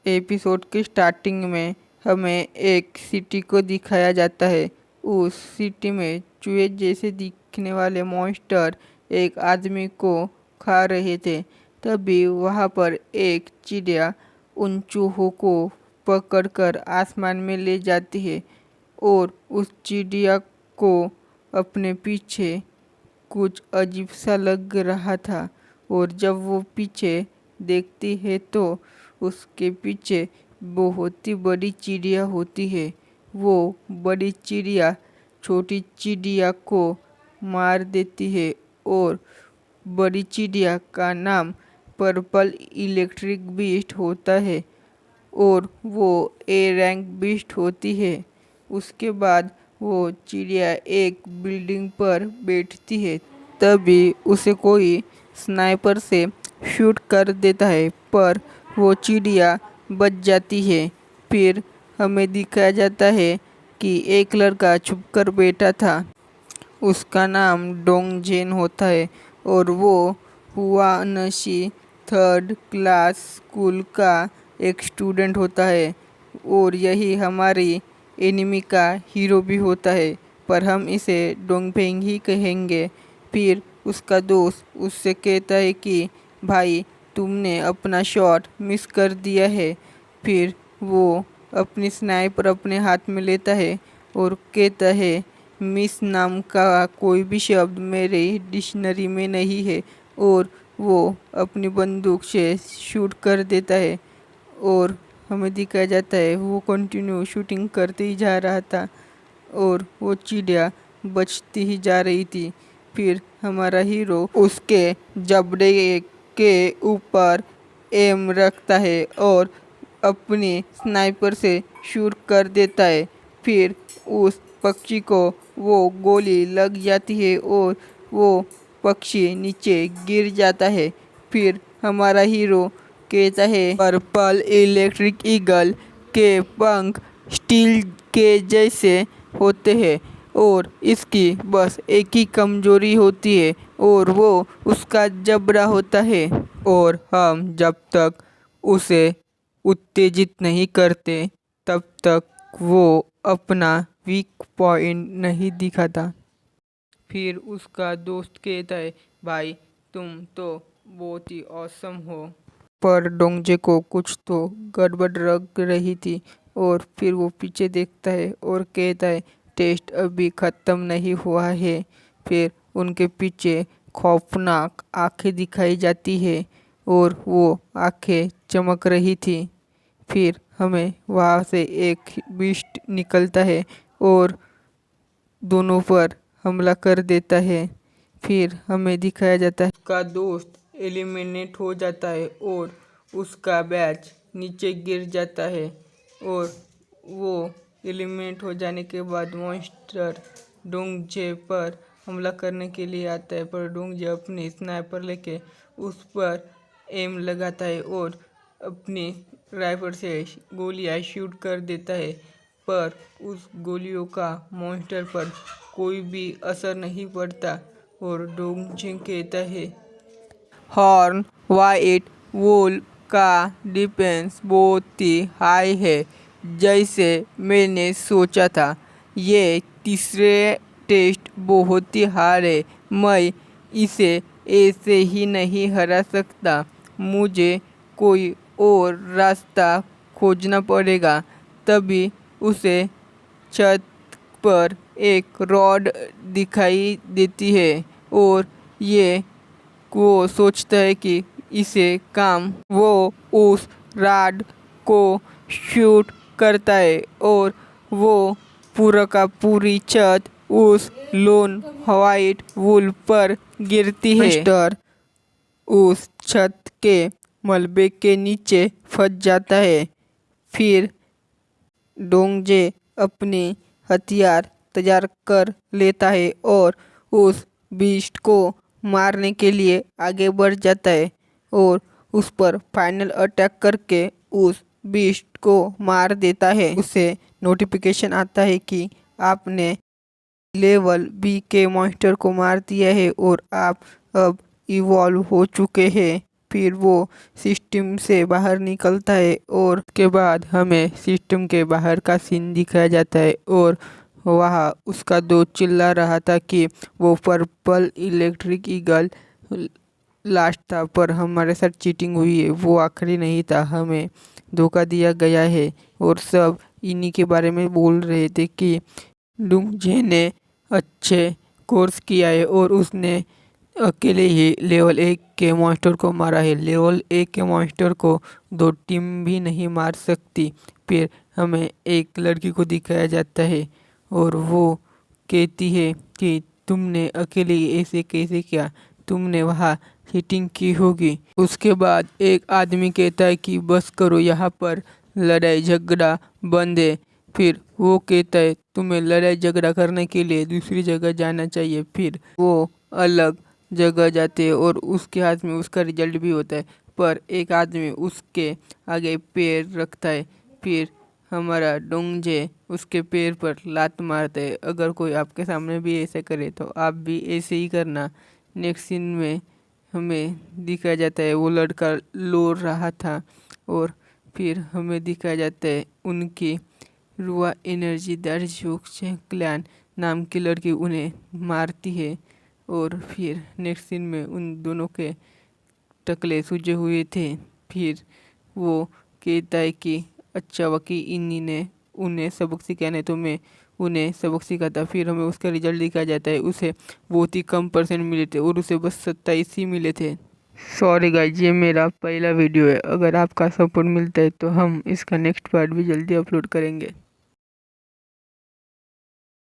Episode के starting में हमें एक सिटी को दिखाया जाता है। उस सिटी में चूहे जैसे दिखने वाले मॉन्स्टर एक आदमी को खा रहे थे। तभी वहाँ पर एक चिड़िया उन चूहों को पकड़कर आसमान में ले जाती है और उस चिड़िया को अपने पीछे कुछ अजीब सा लग रहा था। और जब वो पीछे देखती है तो उसके पीछे बहुत ही बड़ी चिड़िया होती है। वो बड़ी चिड़िया छोटी चिड़िया को मार देती है और बड़ी चिड़िया का नाम पर्पल इलेक्ट्रिक बीस्ट होता है और वो ए रैंक बीस्ट होती है। उसके बाद वो चिड़िया एक बिल्डिंग पर बैठती है। तभी उसे कोई स्नाइपर से शूट कर देता है पर वो चिड़िया बच जाती है। फिर हमें दिखाया जाता है कि एक लड़का छुपकर बैठा था। उसका नाम डोंगजेन होता है और वो हुआनशी थर्ड क्लास स्कूल का एक स्टूडेंट होता है और यही हमारी एनिमी का हीरो भी होता है, पर हम इसे डोंगफेंग ही कहेंगे। फिर उसका दोस्त उससे कहता है कि भाई तुमने अपना शॉट मिस कर दिया है। फिर वो अपनी स्नाइपर अपने हाथ में लेता है और कहता है मिस नाम का कोई भी शब्द मेरे डिक्शनरी में नहीं है और वो अपनी बंदूक से शूट कर देता है और हमें दिखाया जाता है वो कंटिन्यू शूटिंग करते ही जा रहा था और वो चिड़िया बचती ही जा रही थी। फिर हमारा हीरो उसके जबड़े के ऊपर एम रखता है और अपनी स्नाइपर से शूट कर देता है। फिर उस पक्षी को वो गोली लग जाती है और वो पक्षी नीचे गिर जाता है। फिर हमारा हीरो कहता है पर्पल इलेक्ट्रिक ईगल के पंख स्टील के जैसे होते हैं और इसकी बस एक ही कमजोरी होती है और वो उसका जबड़ा होता है। और हम जब तक उसे उत्तेजित नहीं करते तब तक वो अपना वीक पॉइंट नहीं दिखाता। फिर उसका दोस्त कहता है भाई तुम तो बहुत ही औसम हो, पर डोंगजे को कुछ तो गड़बड़ लग रही थी और फिर वो पीछे देखता है और कहता है टेस्ट अभी ख़त्म नहीं हुआ है। फिर उनके पीछे खौफनाक आंखें दिखाई जाती है और वो आंखें चमक रही थी। फिर हमें वहाँ से एक बीस्ट निकलता है और दोनों पर हमला कर देता है। फिर हमें दिखाया जाता है उसका दोस्त एलिमिनेट हो जाता है और उसका बैच नीचे गिर जाता है और वो एलिमिनेट हो जाने के बाद मॉन्स्टर डोंगजे पर हमला करने के लिए आता है, पर डोंगजे अपनी स्नाइपर लेके उस पर एम लगाता है और अपनी राइफल से गोलियां शूट कर देता है, पर उस गोलियों का मॉन्स्टर पर कोई भी असर नहीं पड़ता और डोंगजे कहता है हॉर्न वाइट वुल का डिफेंस बहुत ही हाई है जैसे मैंने सोचा था। ये तीसरे टेस्ट बहुत ही हार्ड है, मैं इसे ऐसे ही नहीं हरा सकता, मुझे कोई और रास्ता खोजना पड़ेगा। तभी उसे छत पर एक रॉड दिखाई देती है और ये वो सोचता है कि इसे काम वो उस रॉड को शूट करता है और वो पूरा का पूरी छत उस लोन व्हाइट वुल पर गिरती है। मॉन्स्टर उस छत के मलबे के नीचे फंस जाता है। फिर डोंगजे अपनी हथियार तैयार कर लेता है और उस बीस्ट को मारने के लिए आगे बढ़ जाता है और उस पर फाइनल अटैक करके उस बीस्ट को मार देता है। उसे नोटिफिकेशन आता है कि आपने लेवल बी के मॉन्स्टर को मार दिया है और आप अब इवॉल्व हो चुके हैं। फिर वो सिस्टम से बाहर निकलता है और उसके बाद हमें सिस्टम के बाहर का सीन दिखाया जाता है और वहाँ उसका दोस्त चिल्ला रहा था कि वो पर्पल इलेक्ट्रिक ईगल लास्ट था, पर हमारे साथ चीटिंग हुई है, वो आखिरी नहीं था, हमें धोखा दिया गया है। और सब इन्हीं के बारे में बोल रहे थे कि डुंगजे ने अच्छे कोर्स किया है और उसने अकेले ही लेवल 1 के मॉन्स्टर को मारा है। लेवल 1 के मॉन्स्टर को 2 टीम भी नहीं मार सकती। फिर हमें एक लड़की को दिखाया जाता है और वो कहती है कि तुमने अकेले ही ऐसे कैसे किया, तुमने वहाँ चीटिंग की होगी। उसके बाद एक आदमी कहता है कि बस करो, यहाँ पर लड़ाई झगड़ा बंद है। फिर वो कहता है तुम्हें लड़ाई झगड़ा करने के लिए दूसरी जगह जाना चाहिए। फिर वो अलग जगह जाते हैं और उसके हाथ में उसका रिजल्ट भी होता है, पर एक आदमी उसके आगे पैर रखता है। फिर हमारा डोंगजे उसके पैर पर लात मारता है। अगर कोई आपके सामने भी ऐसे करे तो आप भी ऐसे ही करना। नेक्स्ट सीन में हमें दिखाया जाता है वो लड़का लो रहा था और फिर हमें दिखाया जाता है उनकी रुआ एनर्जी क्लैन नाम की लड़की उन्हें मारती है। और फिर नेक्स्ट सीन में उन दोनों के टकले सूजे हुए थे। फिर वो कहता है कि अच्छा वकी इन्हीं ने उन्हें सबक सिखाने, तो मैं उन्हें सबक सिखाता। फिर हमें उसका रिजल्ट दिखाया जाता है, उसे बहुत ही कम परसेंट मिले थे और उसे बस 27 ही मिले थे। सॉरी गाइज, ये मेरा पहला वीडियो है, अगर आपका सपोर्ट मिलता है तो हम इसका नेक्स्ट पार्ट भी जल्दी अपलोड करेंगे।